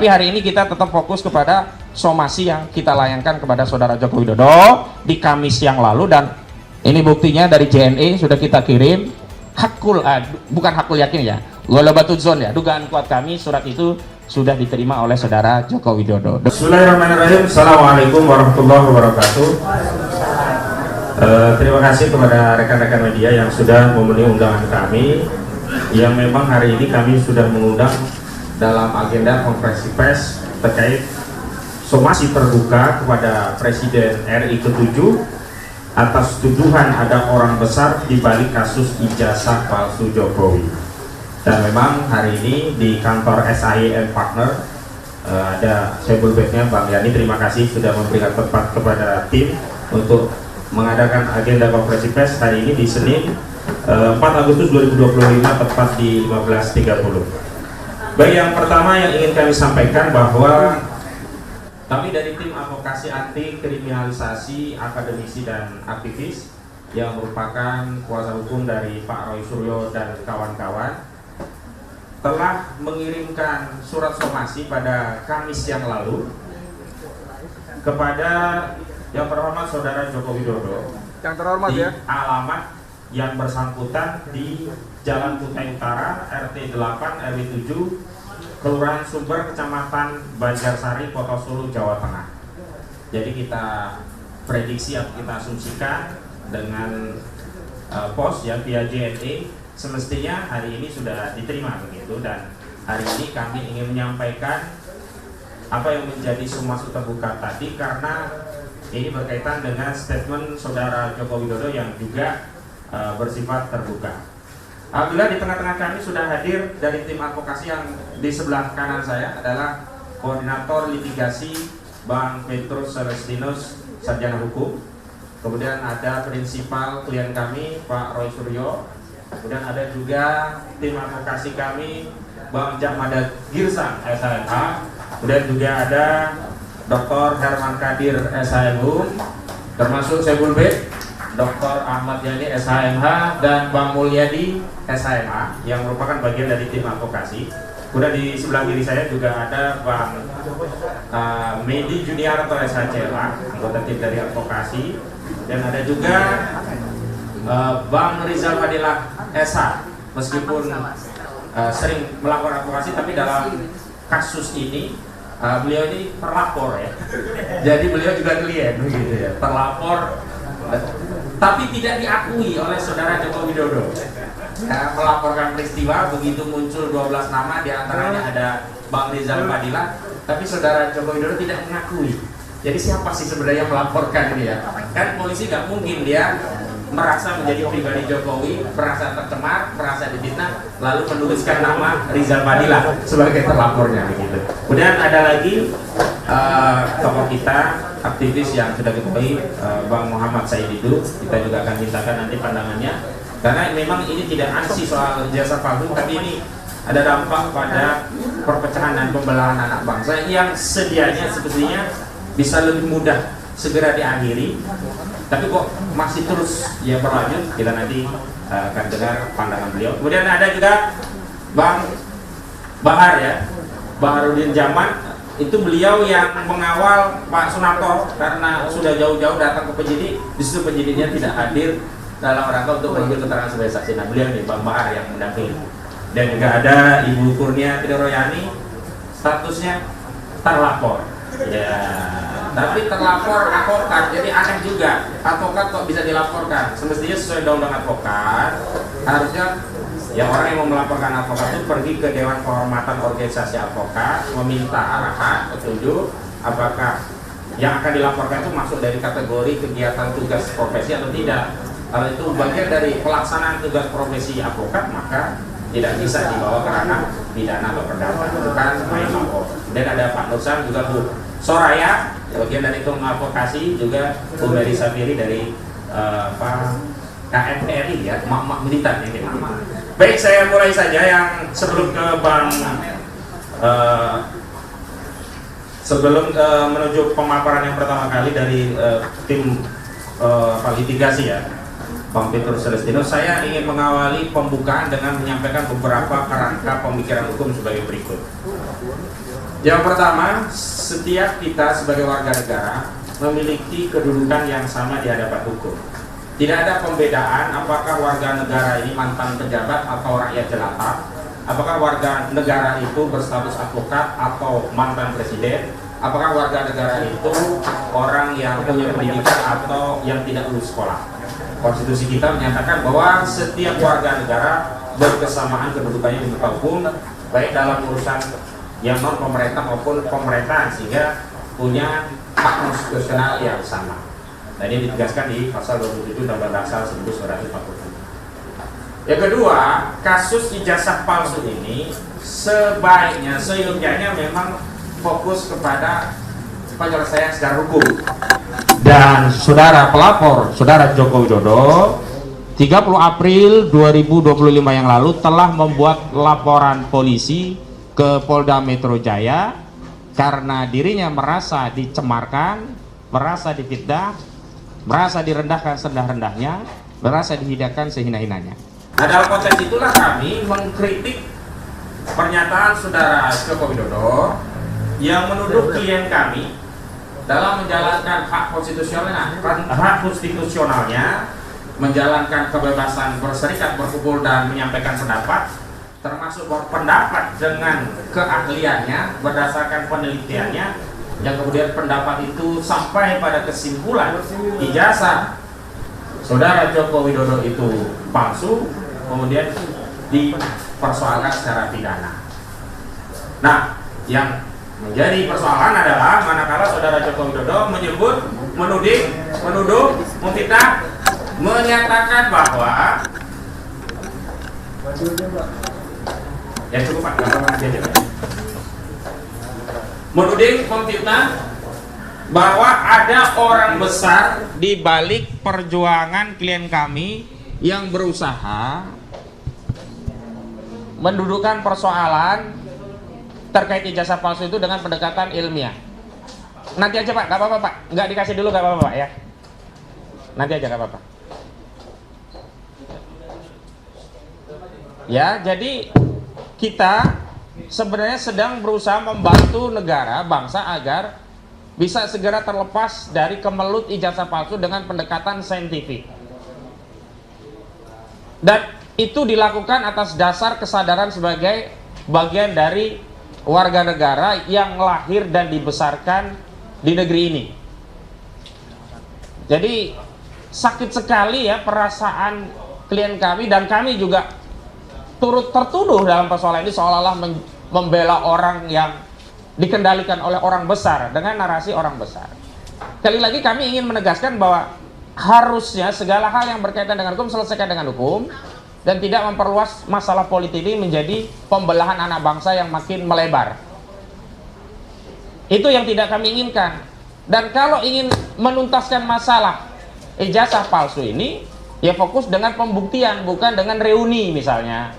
Tapi hari ini kita tetap fokus kepada somasi yang kita layangkan kepada Saudara Joko Widodo di Kamis yang lalu, dan ini buktinya dari JNE sudah kita kirim. Bukan hakul yakin ya, Golobatudzon ya, dugaan kuat kami, surat itu sudah diterima oleh Saudara Joko Widodo. Bismillahirrahmanirrahim. Assalamualaikum warahmatullahi wabarakatuh. Terima kasih kepada rekan-rekan media yang sudah memenuhi undangan kami, yang memang hari ini kami sudah mengundang dalam agenda konferensi pers terkait somasi terbuka kepada Presiden RI ke-7 atas tuduhan ada orang besar di balik kasus ijazah palsu Jokowi. Dan memang hari ini di kantor SIM Partner ada sebelumnya Bang Yani, terima kasih sudah memberikan tempat kepada tim untuk mengadakan agenda konferensi pers hari ini di Senin 4 Agustus 2025 tepat di 15.30. Baik, yang pertama yang ingin kami sampaikan bahwa kami dari tim advokasi anti kriminalisasi akademisi dan aktivis yang merupakan kuasa hukum dari Pak Roy Suryo dan kawan-kawan telah mengirimkan surat somasi pada Kamis yang lalu kepada yang terhormat Saudara Joko Widodo, yang terhormat di ya, alamat yang bersangkutan di Jalan Kutai Utara RT 8 RW 7 Kelurahan Sumber, Kecamatan Banjarsari, Kota Solo, Jawa Tengah. Jadi kita prediksi atau kita asumsikan dengan pos ya via JNE semestinya hari ini sudah diterima begitu, dan hari ini kami ingin menyampaikan apa yang menjadi somasi terbuka tadi karena ini berkaitan dengan statement Saudara Joko Widodo yang juga bersifat terbuka. Alhamdulillah di tengah-tengah kami sudah hadir dari tim advokasi, yang di sebelah kanan saya adalah koordinator litigasi Bang Petrus Celestinus, sarjana hukum. Kemudian ada prinsipal klien kami Pak Roy Suryo. Kemudian ada juga tim advokasi kami Bang Jahmada Girsang SHMH. Kemudian juga ada Dr. Herman Kadir SHMU, termasuk Sebul B, Dr. Ahmad Yani SHMH, dan Bang Mulyadi SHMA yang merupakan bagian dari tim advokasi. Kemudian di sebelah kiri saya juga ada Bang Medi Junior atau SHCLA, anggota tim dari advokasi. Dan ada juga Bang Rizal Fadilah SH, meskipun sering melakukan advokasi, tapi dalam kasus ini beliau ini terlapor ya. Jadi beliau juga klien gitu ya, terlapor tapi tidak diakui oleh Saudara Joko Widodo. Ya, melaporkan peristiwa begitu muncul 12 nama, diantaranya ada Bang Rizal Fadilah, tapi Saudara Joko Widodo tidak mengakui. Jadi siapa sih sebenarnya yang melaporkan ini ya? Kan polisi nggak mungkin dia merasa menjadi pribadi Jokowi, merasa tercemar, merasa difitnah, lalu menuliskan nama Rizal Fadilah sebagai terlapornya begitu. Kemudian ada lagi tokoh kita, aktivis yang sudah ketahui, Bang Muhammad Saididu. Kita juga akan mintakan nanti pandangannya, karena memang ini tidak ansi soal jasa palsu, tapi ini ada dampak pada perpecahan dan pembelahan anak bangsa yang sedianya sebetulnya bisa lebih mudah segera diakhiri, tapi kok masih terus ya berlanjut. Kita nanti akan dengar pandangan beliau. Kemudian ada juga Bang Bahar ya, Baharudin Zaman. Itu beliau yang mengawal Pak Sunarto karena sudah jauh-jauh datang ke penyidik, justru penyidiknya tidak hadir dalam rangka untuk mengambil keterangan sebagai saksi. Nah, beliau nih Bang Bahar yang mendampingi. Dan juga ada Ibu Kurnia Tidoroyani, statusnya terlapor. Ya, tapi terlapor advokat, jadi aneh juga. Advokat kok bisa dilaporkan? Semestinya sesuai undang-undang advokat, harusnya yang orang yang mau melaporkan advokat itu pergi ke Dewan Kehormatan Organisasi Advokat, meminta arahan, petunjuk, apakah yang akan dilaporkan itu masuk dari kategori kegiatan tugas profesi atau tidak. Kalau itu bagian dari pelaksanaan tugas profesi advokat, maka tidak bisa dibawa ke ranah pidana atau perdata, bukan main lapor. Dan ada Pak Nursan, juga Bu Soraya, bagian dari tim advokasi, juga Bu Mary Safiri dari KNPRI ya, mak-mak militan ini. Baik, saya mulai saja yang sebelum ke Bang sebelum menuju pemaparan yang pertama kali dari tim litigasi ya, Bang Petrus Celestinus. Saya ingin mengawali pembukaan dengan menyampaikan beberapa kerangka pemikiran hukum sebagai berikut. Yang pertama, setiap kita sebagai warga negara memiliki kedudukan yang sama di hadapan hukum. Tidak ada pembedaan apakah warga negara ini mantan pejabat atau rakyat jelata, apakah warga negara itu berstatus advokat atau mantan presiden, apakah warga negara itu orang yang punya pendidikan atau yang tidak lulus sekolah. Konstitusi kita menyatakan bahwa setiap warga negara berkesamaan kedudukannya di muka hukum, baik dalam urusan yang non pemerintah maupun pemerintahan, sehingga punya hak konstitusional yang sama. Nah, ini ditegaskan di pasal 27 Undang-Undang Dasar 1945. Yang kedua, kasus ijazah palsu ini sebaiknya, seyogyanya memang fokus kepada penyelesaian secara hukum. Dan saudara pelapor, saudara Joko Widodo, 30 April 2025 yang lalu telah membuat laporan polisi ke Polda Metro Jaya karena dirinya merasa dicemarkan, merasa difitnah, merasa direndahkan serendah-rendahnya, merasa dihinakan sehina-hinanya. Nah, dalam konteks itulah kami mengkritik pernyataan saudara Joko Widodo yang menuduh klien kami dalam menjalankan hak konstitusionalnya, menjalankan kebebasan berserikat, berkumpul dan menyampaikan pendapat, termasuk berpendapat dengan keahliannya berdasarkan penelitiannya, yang kemudian pendapat itu sampai pada kesimpulan ijazah saudara Joko Widodo itu palsu, kemudian dipersoalkan secara pidana. Nah, yang menjadi persoalan adalah manakala saudara Joko Widodo menyebut, menuduh, memfitnah, menyatakan bahwa ya cukup Pak, menuding, memfitnah bahwa ada orang besar di balik perjuangan klien kami yang berusaha mendudukan persoalan terkait ijazah palsu itu dengan pendekatan ilmiah. Nanti aja Pak, gak apa-apa Pak, nggak dikasih dulu gak apa-apa Pak ya. Nanti aja gak apa-apa. Ya, jadi kita sebenarnya sedang berusaha membantu negara, bangsa agar bisa segera terlepas dari kemelut ijazah palsu dengan pendekatan saintifik. Dan itu dilakukan atas dasar kesadaran sebagai bagian dari warga negara yang lahir dan dibesarkan di negeri ini. Jadi sakit sekali ya perasaan klien kami, dan kami juga turut tertuduh dalam persoalan ini seolah-olah membela orang yang dikendalikan oleh orang besar dengan narasi orang besar. Sekali lagi kami ingin menegaskan bahwa harusnya segala hal yang berkaitan dengan hukum selesaikan dengan hukum, dan tidak memperluas masalah politik ini menjadi pembelahan anak bangsa yang makin melebar. Itu yang tidak kami inginkan. Dan kalau ingin menuntaskan masalah ijazah palsu ini, ya fokus dengan pembuktian, bukan dengan reuni misalnya.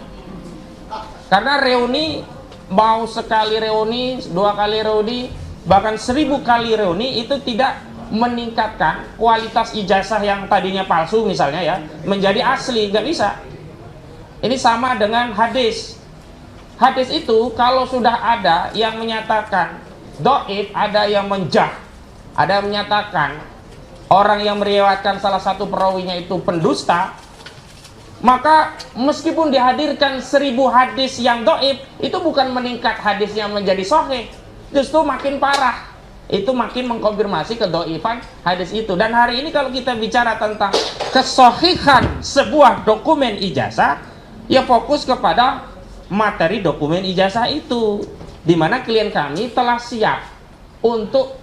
Karena reuni, mau sekali reuni, 2 kali reuni, bahkan 1000 kali reuni, itu tidak meningkatkan kualitas ijazah yang tadinya palsu misalnya ya, menjadi asli, nggak bisa. Ini sama dengan hadis. Hadis itu kalau sudah ada yang menyatakan dhaif, ada yang menjah, ada yang menyatakan orang yang meriwayatkan salah satu perawinya itu pendusta, maka meskipun dihadirkan 1000 hadis yang dhaif, itu bukan meningkat hadisnya menjadi sahih, justru makin parah. Itu makin mengkonfirmasi kedhaifan hadis itu. Dan hari ini kalau kita bicara tentang kesahihan sebuah dokumen ijazah, ya fokus kepada materi dokumen ijazah itu, dimana klien kami telah siap untuk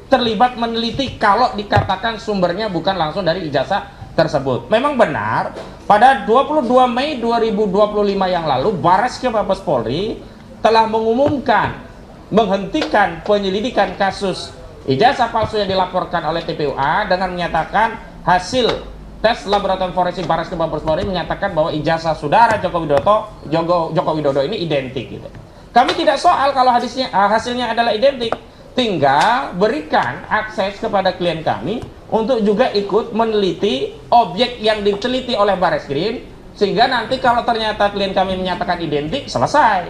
terlibat meneliti kalau dikatakan sumbernya bukan langsung dari ijazah tersebut. Memang benar, pada 22 Mei 2025 yang lalu, Bareskrim Mabes Polri telah mengumumkan menghentikan penyelidikan kasus ijazah palsu yang dilaporkan oleh TPUA dengan menyatakan hasil tes laboratorium forensik Bareskrim Mabes Polri menyatakan bahwa ijazah saudara Joko Widodo ini identik gitu. Kami tidak soal kalau hasilnya adalah identik, tinggal berikan akses kepada klien kami untuk juga ikut meneliti objek yang diteliti oleh Bareskrim, sehingga nanti kalau ternyata klien kami menyatakan identik, selesai.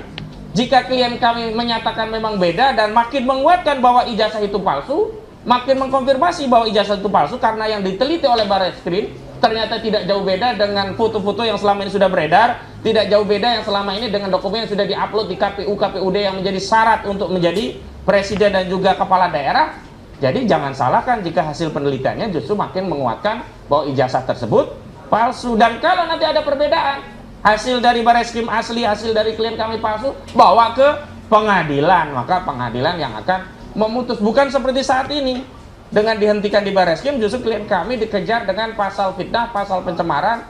Jika klien kami menyatakan memang beda dan makin menguatkan bahwa ijazah itu palsu, makin mengkonfirmasi bahwa ijazah itu palsu karena yang diteliti oleh Barreskrim ternyata tidak jauh beda dengan foto-foto yang selama ini sudah beredar, tidak jauh beda yang selama ini dengan dokumen yang sudah diupload di KPU, KPUD yang menjadi syarat untuk menjadi presiden dan juga kepala daerah. Jadi jangan salahkan jika hasil penelitiannya justru makin menguatkan bahwa ijazah tersebut palsu. Dan kalau nanti ada perbedaan, hasil dari Barreskrim asli, hasil dari klien kami palsu, bawa ke pengadilan, maka pengadilan yang akan memutus. Bukan seperti saat ini, dengan dihentikan di Barreskrim justru klien kami dikejar dengan pasal fitnah, pasal pencemaran,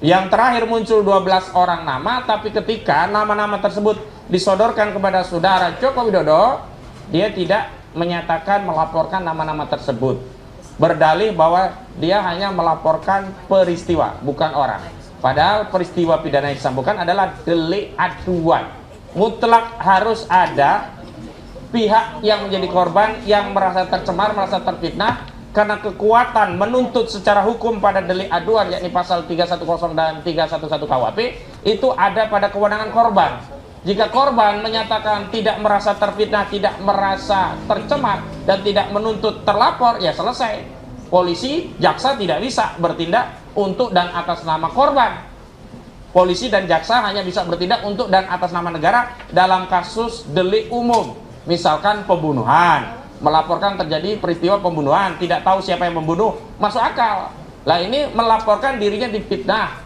yang terakhir muncul 12 orang nama, tapi ketika nama-nama tersebut disodorkan kepada saudara Joko Widodo, dia tidak menyatakan melaporkan nama-nama tersebut, berdalih bahwa dia hanya melaporkan peristiwa, bukan orang. Padahal peristiwa pidana yang disambukan adalah delik aduan. Mutlak harus ada pihak yang menjadi korban yang merasa tercemar, merasa terfitnah karena kekuatan menuntut secara hukum pada delik aduan, yakni pasal 310 dan 311 KUHP, itu ada pada kewenangan korban. Jika korban menyatakan tidak merasa terfitnah, tidak merasa tercemar, dan tidak menuntut terlapor, ya selesai. Polisi, jaksa tidak bisa bertindak untuk dan atas nama korban. Polisi dan jaksa hanya bisa bertindak untuk dan atas nama negara dalam kasus delik umum. Misalkan pembunuhan, melaporkan terjadi peristiwa pembunuhan, tidak tahu siapa yang membunuh, masuk akal. Lah ini melaporkan dirinya difitnah,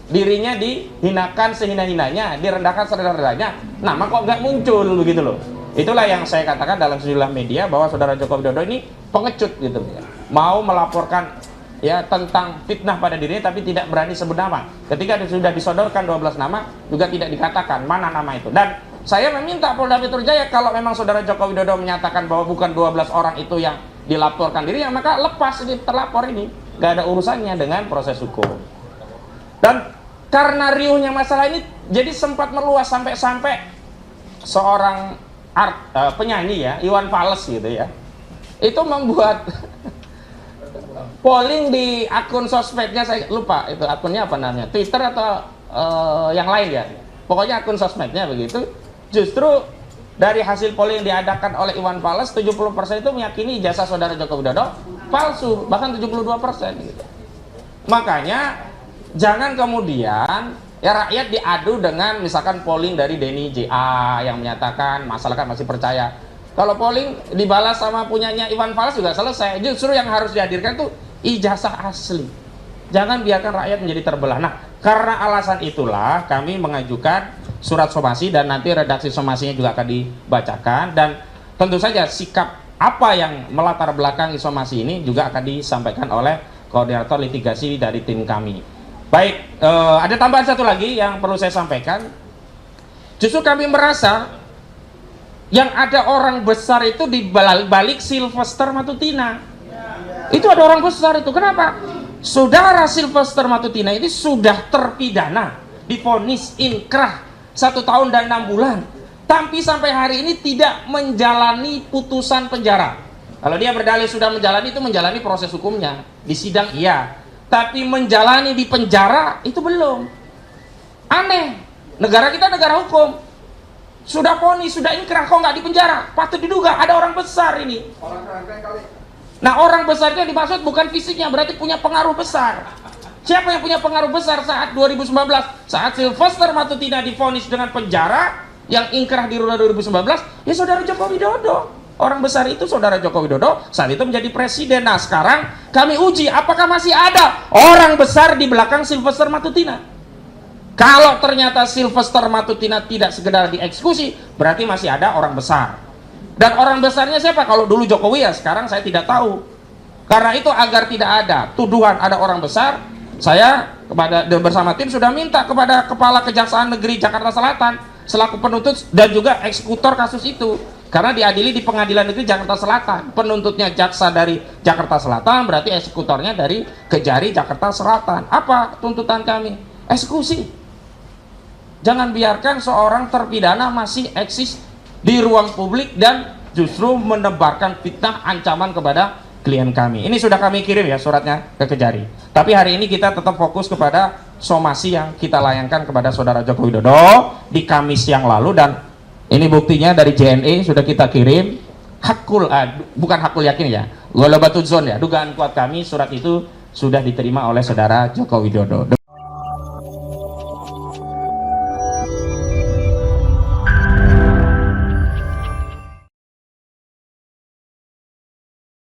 dirinya dihinakan sehina-hinanya, direndahkan serendah-rendahnya, nama kok nggak muncul begitu loh. Itulah yang saya katakan dalam sejumlah media bahwa saudara Joko Widodo ini pengecut gitu ya. Mau melaporkan ya tentang fitnah pada dirinya tapi tidak berani sebut nama. Ketika sudah disodorkan 12 nama juga tidak dikatakan mana nama itu. Dan saya meminta Polda Metro Jaya, kalau memang saudara Joko Widodo menyatakan bahwa bukan 12 orang itu yang dilaporkan dirinya, maka lepas ini terlapor ini, gak ada urusannya dengan proses hukum. Dan karena riuhnya masalah ini jadi sempat meluas sampai seorang penyanyi ya, Iwan Fals gitu ya, itu membuat polling di akun sosmednya, saya lupa itu akunnya apa namanya, Twitter atau yang lain ya, pokoknya akun sosmednya begitu. Justru dari hasil polling yang diadakan oleh Iwan Fals, 70% itu meyakini ijazah saudara Joko Widodo palsu, bahkan 72% gitu. Makanya jangan kemudian ya rakyat diadu dengan misalkan polling dari Denny JA yang menyatakan masyarakat masih percaya. Kalau polling dibalas sama punyanya Iwan Fals juga selesai. Justru yang harus dihadirkan tuh ijazah asli. Jangan biarkan rakyat menjadi terbelah. Nah, karena alasan itulah kami mengajukan surat somasi dan nanti redaksi somasinya juga akan dibacakan, dan tentu saja sikap apa yang melatar belakangi somasi ini juga akan disampaikan oleh koordinator litigasi dari tim kami. Baik, ada tambahan satu lagi yang perlu saya sampaikan. Justru kami merasa yang ada orang besar itu di balik Sylvester Matutina. Itu ada orang besar itu. Kenapa? Saudara Sylvester Matutina ini sudah terpidana, divonis inkrah 1 tahun dan 6 bulan, tapi sampai hari ini tidak menjalani putusan penjara. Kalau dia berdalih sudah menjalani, itu menjalani proses hukumnya di sidang iya, tapi menjalani di penjara itu belum. Aneh, negara kita negara hukum, sudah vonis, sudah inkrah, kok nggak di penjara? Patut diduga ada orang besar ini. Nah, orang besar itu yang dimaksud bukan fisiknya, berarti punya pengaruh besar. Siapa yang punya pengaruh besar saat 2019? Saat Sylvester Matutina divonis dengan penjara, yang ingkrah di 2019, ya saudara Joko Widodo. Orang besar itu saudara Joko Widodo saat itu menjadi presiden. Nah, sekarang kami uji apakah masih ada orang besar di belakang Sylvester Matutina. Kalau ternyata Sylvester Matutina tidak sekedar dieksekusi, berarti masih ada orang besar. Dan orang besarnya siapa? Kalau dulu Jokowi ya, sekarang saya tidak tahu. Karena itu agar tidak ada tuduhan ada orang besar, saya bersama tim sudah minta kepada Kepala Kejaksaan Negeri Jakarta Selatan selaku penuntut dan juga eksekutor kasus itu. Karena diadili di Pengadilan Negeri Jakarta Selatan. Penuntutnya jaksa dari Jakarta Selatan, berarti eksekutornya dari Kejari Jakarta Selatan. Apa tuntutan kami? Eksekusi. Jangan biarkan seorang terpidana masih eksis di ruang publik dan justru menebarkan fitnah ancaman kepada klien kami. Ini sudah kami kirim ya suratnya ke Kejari. Tapi hari ini kita tetap fokus kepada somasi yang kita layangkan kepada saudara Joko Widodo di Kamis yang lalu, dan Ini buktinya dari JNE sudah kita kirim. Bukan hakul yakin ya, ghalabatuz dzon ya, dugaan kuat kami surat itu sudah diterima oleh saudara Joko Widodo.